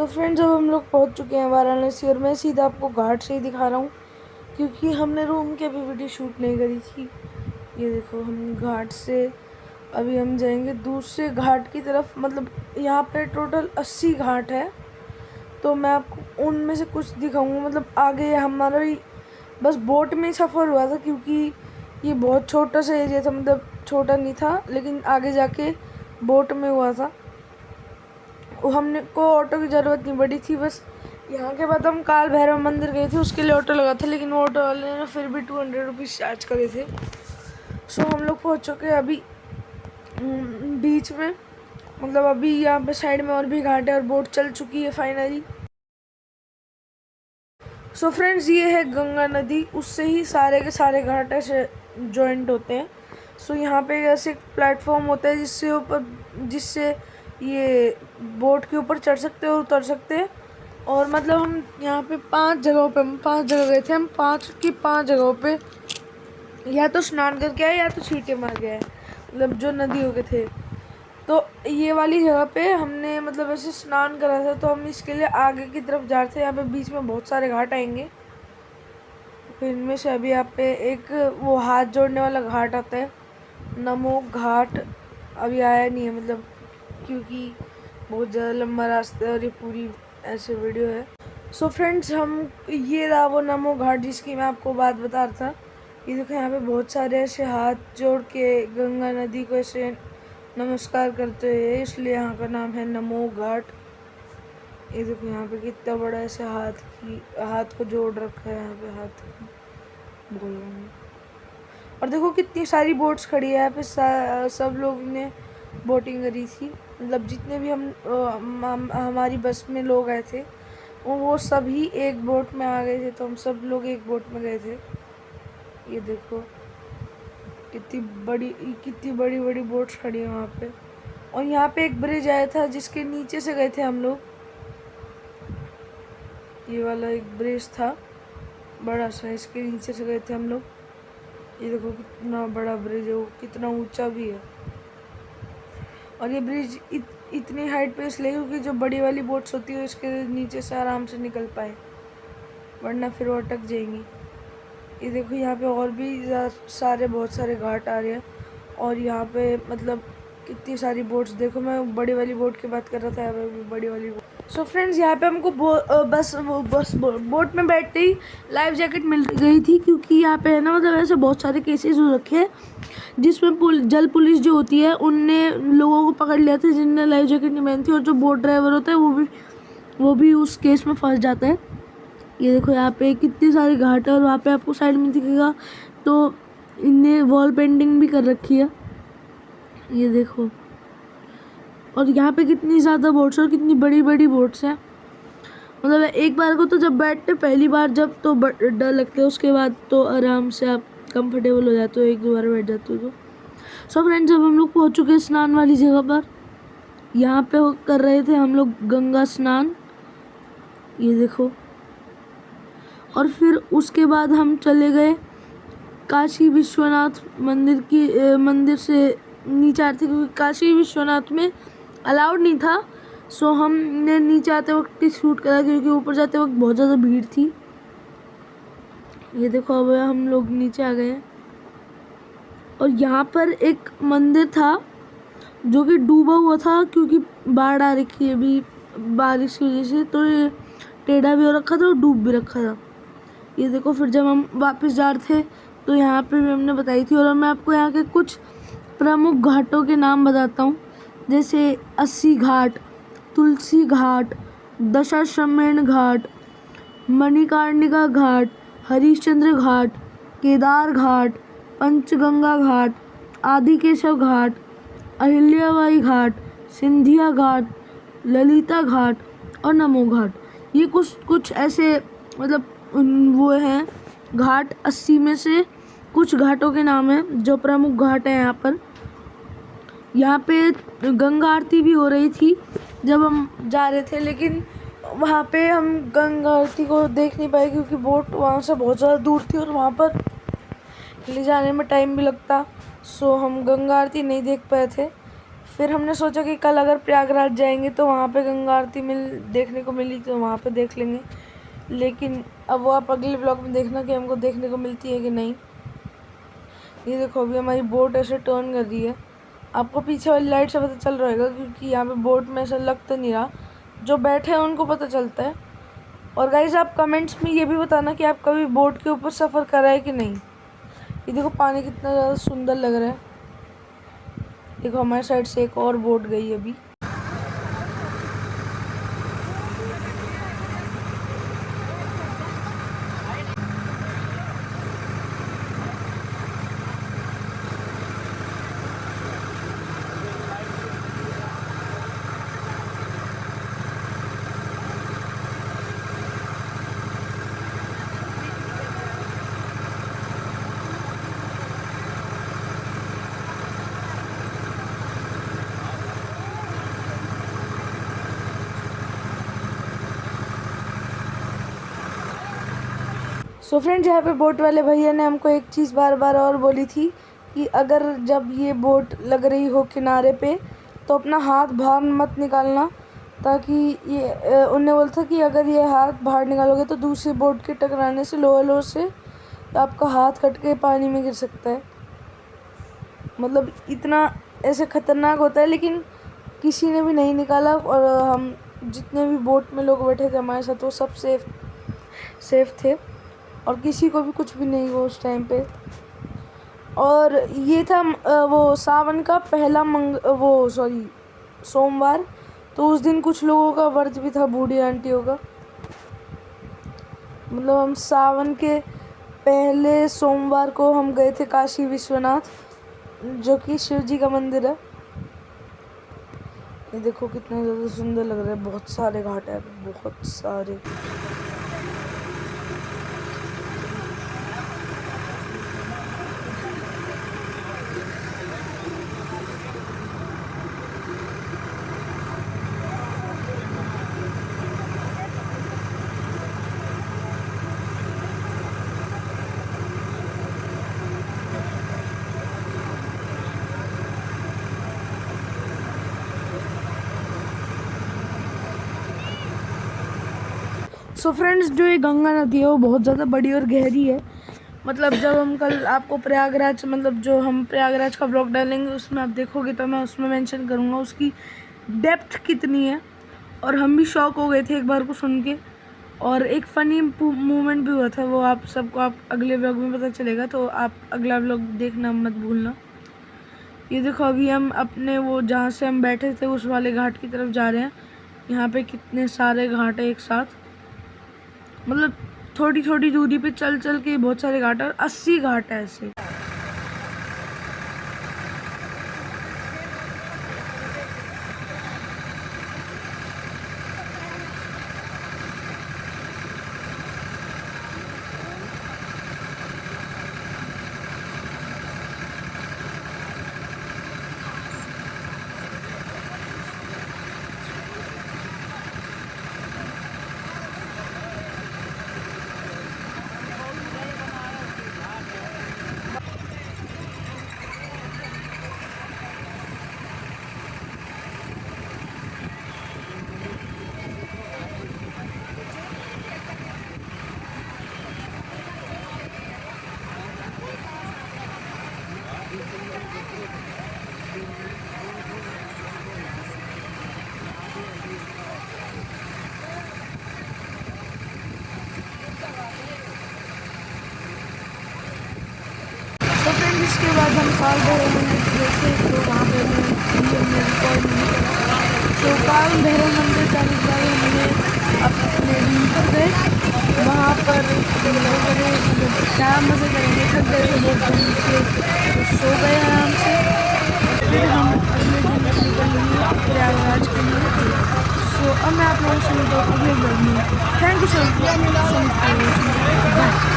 So friends, अब हम लोग पहुंच चुके हैं वाराणसी और मैं सीधा आपको घाट से ही दिखा रहा हूँ क्योंकि हमने रूम की अभी वीडियो शूट नहीं करी थी। ये देखो, हम घाट से अभी हम जाएंगे दूसरे घाट की तरफ। मतलब यहाँ पे टोटल 80 घाट है, तो मैं आपको उनमें से कुछ दिखाऊंगा। मतलब आगे हमारा ही बस बोट में ही सफ़र हुआ था क्योंकि ये बहुत छोटा सा एरिया था। मतलब छोटा नहीं था, लेकिन आगे जाके बोट में हुआ था। वो हमने को ऑटो की ज़रूरत नहीं पड़ी थी। बस यहाँ के बाद हम काल भैरव मंदिर गए थे, उसके लिए ऑटो लगा था, लेकिन वो ऑटो वाले ने फिर भी 200 रुपीज़ चार्ज करे थे। सो हम लोग पहुँच चुके हैं अभी बीच में। मतलब अभी यहाँ पे साइड में और भी घाट है और बोट चल चुकी है फाइनली। सो फ्रेंड्स, ये है गंगा नदी, उससे ही सारे के सारे घाट ऐसे जॉइंट होते हैं। सो यहाँ पे ऐसे एक प्लेटफॉर्म होता है जिससे ये बोट के ऊपर चढ़ सकते हैं और उतर सकते हैं। और मतलब हम यहाँ पे 5 जगह गए थे। हम 5 जगहों पे या तो स्नान करके आए या तो छींटे मार के आए, मतलब जो नदियों के थे। तो ये वाली जगह पे हमने मतलब ऐसे स्नान करा था, तो हम इसके लिए आगे की तरफ जा रहे थे। यहाँ पे बीच में बहुत सारे घाट आएंगे, फिर इनमें से अभी यहाँ पे एक वो हाथ जोड़ने वाला घाट आता है, नमो घाट, अभी आया नहीं है। मतलब क्योंकि बहुत ज़्यादा लंबा रास्ता है और ये पूरी ऐसे वीडियो है। सो फ्रेंड्स, हम ये रहा वो नमो घाट जिसकी मैं आपको बात बता रहा था। ये देखो, यहाँ पे बहुत सारे ऐसे हाथ जोड़ के गंगा नदी को ऐसे नमस्कार करते हैं, इसलिए यहाँ का नाम है नमो घाट। ये देखो, यहाँ पे कितना बड़ा ऐसे हाथ को जोड़ रखा है, यहाँ पे हाथ बोल रहा हूँ। और देखो कितनी सारी बोट्स खड़ी है यहाँ पे। सब लोग ने बोटिंग करी थी। मतलब जितने भी हमारी बस में लोग आए थे वो सभी एक बोट में आ गए थे, तो हम सब लोग एक बोट में गए थे। ये देखो कितनी बड़ी बड़ी बोट्स खड़ी है वहाँ पे। और यहाँ पे एक ब्रिज आया था जिसके नीचे से गए थे हम लोग। ये वाला एक ब्रिज था बड़ा सा, इसके नीचे से गए थे हम लोग। ये देखो कितना बड़ा ब्रिज है, वो कितना ऊंचा भी है। और ये ब्रिज इतनी हाइट पे इसलिए क्योंकि जो बड़ी वाली बोट्स होती है इसके नीचे से आराम से निकल पाए, वरना फिर वो अटक जाएंगी। ये देखो, यहाँ पे और भी बहुत सारे घाट आ रहे हैं। और यहाँ पे मतलब कितनी सारी बोट्स। देखो, मैं बड़ी वाली बोट की बात कर रहा था, यहाँ पे बड़ी वाली बोट। सो फ्रेंड्स, यहाँ पे हमको बोट में बैठते ही लाइफ जैकेट मिल गई थी, क्योंकि यहाँ पे है ना, मतलब ऐसे बहुत सारे केसेस हो रखे हैं जिसमें जल पुलिस जो होती है उनने लोगों को पकड़ लिया था जिनने लाइफ जैकेट नहीं पहनी थी, और जो बोट ड्राइवर होता है वो भी उस केस में फंस जाता है। ये देखो, यहाँ पे कितनी सारी घाट है और वहाँ पे आपको साइड में दिखेगा तो इनने वॉल पेंटिंग भी कर रखी है। ये देखो, और यहाँ पे कितनी ज़्यादा बोट्स और कितनी बड़ी बड़ी बोट्स हैं। मतलब एक बार को तो जब बैठते पहली बार जब तो डर लगता है, उसके बाद तो आराम से आप कंफर्टेबल हो जाते हो, एक दो बार बैठ जाते हो तो। सो फ्रेंड्स, जब हम लोग पहुँच चुके हैं स्नान वाली जगह पर, यहाँ पे कर रहे थे हम लोग गंगा स्नान। ये देखो, और फिर उसके बाद हम चले गए काशी विश्वनाथ मंदिर से नीचे आते, क्योंकि काशी विश्वनाथ में अलाउड नहीं था। सो हमने नीचे आते वक्त शूट करा क्योंकि ऊपर जाते वक्त बहुत ज़्यादा भीड़ थी। ये देखो, अब हम लोग नीचे आ गए हैं और यहाँ पर एक मंदिर था जो कि डूबा हुआ था क्योंकि बाढ़ आ रखी है अभी बारिश की वजह से, तो ये टेढ़ा भी हो रखा था और डूब भी रखा था। ये देखो, फिर जब हम वापस जा रहे थे तो यहाँ पे भी हमने बताई थी। और मैं आपको यहाँ के कुछ प्रमुख घाटों के नाम बताता हूँ, जैसे 80 घाट, तुलसी घाट, दशाश्वमेध घाट, मणिकर्णिका घाट, हरिश्चंद्र घाट, केदार घाट, पंचगंगा घाट, आदिकेशव घाट, अहिल्याबाई घाट, सिंधिया घाट, ललिता घाट और नमो घाट। ये कुछ ऐसे मतलब वो हैं घाट। 80 में से कुछ घाटों के नाम हैं जो प्रमुख घाट हैं यहाँ पर। यहाँ पे गंगा आरती भी हो रही थी जब हम जा रहे थे, लेकिन वहाँ पे हम गंगा आरती को देख नहीं पाए क्योंकि बोट वहाँ से बहुत ज़्यादा दूर थी और वहाँ पर ले जाने में टाइम भी लगता। सो हम गंगा आरती नहीं देख पाए थे। फिर हमने सोचा कि कल अगर प्रयागराज जाएंगे तो वहाँ पे गंगा आरती देखने को मिली तो वहाँ पे देख लेंगे, लेकिन अब वो आप अगले ब्लॉग में देखना कि हमको देखने को मिलती है कि नहीं। ये देखो अभी हमारी बोट ऐसे टर्न कर रही है, आपको पीछे वाली लाइट से पता चल रहा होगा क्योंकि यहाँ पे बोट में ऐसा लग तो नहीं रहा, जो बैठे हैं उनको पता चलता है। और गाइज आप कमेंट्स में ये भी बताना कि आप कभी बोट के ऊपर सफ़र करा है कि नहीं। ये देखो पानी कितना ज़्यादा सुंदर लग रहा है। देखो हमारे साइड से एक और बोट गई अभी। सो फ्रेंड्स, यहाँ पे बोट वाले भैया ने हमको एक चीज़ बार बार और बोली थी कि अगर जब ये बोट लग रही हो किनारे पे तो अपना हाथ बाहर मत निकालना, ताकि ये उन्हें बोला था कि अगर ये हाथ बाहर निकालोगे तो दूसरी बोट के टकराने से लोअर से आपका हाथ कट के पानी में गिर सकता है। मतलब इतना ऐसे ख़तरनाक होता है, लेकिन किसी ने भी नहीं निकाला और हम जितने भी बोट में लोग बैठे थे हमारे साथ वो सब सेफ थे और किसी को भी कुछ भी नहीं हुआ उस टाइम पे। और ये था वो सावन का पहला सोमवार, तो उस दिन कुछ लोगों का व्रत भी था, बूढ़ी आंटियों का। मतलब हम सावन के पहले सोमवार को हम गए थे काशी विश्वनाथ, जो कि शिव जी का मंदिर है। ये देखो कितना ज़्यादा सुंदर लग रहा है, बहुत सारे घाट है, बहुत सारे। सो फ्रेंड्स, जो ये गंगा नदी है वो बहुत ज़्यादा बड़ी और गहरी है। मतलब जब हम कल आपको प्रयागराज, मतलब जो हम प्रयागराज का ब्लॉग डालेंगे उसमें आप देखोगे तो मैं उसमें मेंशन करूँगा उसकी डेप्थ कितनी है। और हम भी शॉक हो गए थे एक बार को सुन के, और एक फ़नी मोमेंट भी हुआ था, वो आप सबको आप अगले व्लॉग में पता चलेगा, तो आप अगला व्लॉग देखना मत भूलना। ये देखो अभी हम अपने वो जहाँ से हम बैठे थे उस वाले घाट की तरफ जा रहे हैं। यहाँ पे कितने सारे घाट है एक साथ, मतलब थोड़ी थोड़ी दूरी पे चल चल के बहुत सारे घाट है, और 80 घाट है ऐसे। इसके बाद हम काल भैरव मंदिर गए थे, तो वहाँ पर हमने रिकॉर्ड नहीं करा। तो काल भैरव मंदिर जाने के बाद हमने अपने रूम पर गए, वहाँ पर क्या मज़े करेंगे, थक गए थे बहुत जल्दी से, तो सो गए आराम से। फिर हम अगले दिन निकल लिए प्रयागराज के लिए। सो अब मैं आप लोगों से मिलता हूँ अगले ब्लॉग में। Thank you so much for watching, bye.